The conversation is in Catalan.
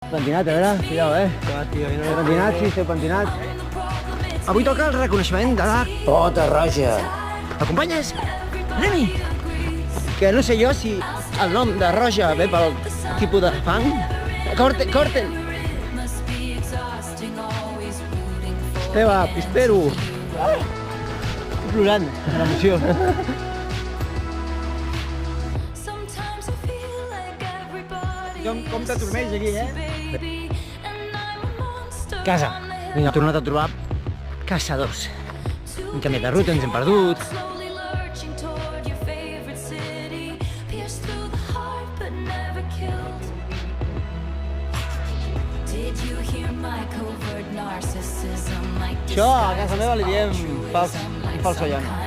Pentinat, a veure, cuidao, Esteu pentinat, sí, esteu pentinat. Avui toca el reconeixement de la Pota Roja. M'acompanyes? Anem-hi! Que no sé jo si el nom de Roja ve pel tipus de fang. Corten! Esteve, Pispero! Estic plorant, de l'emoció. Com te turmells aquí, Casa. Vinga, hem tornat a trobar caçadors. Hem canviat de ruta, ens hem perdut. Això a casa meva li diem falso llan.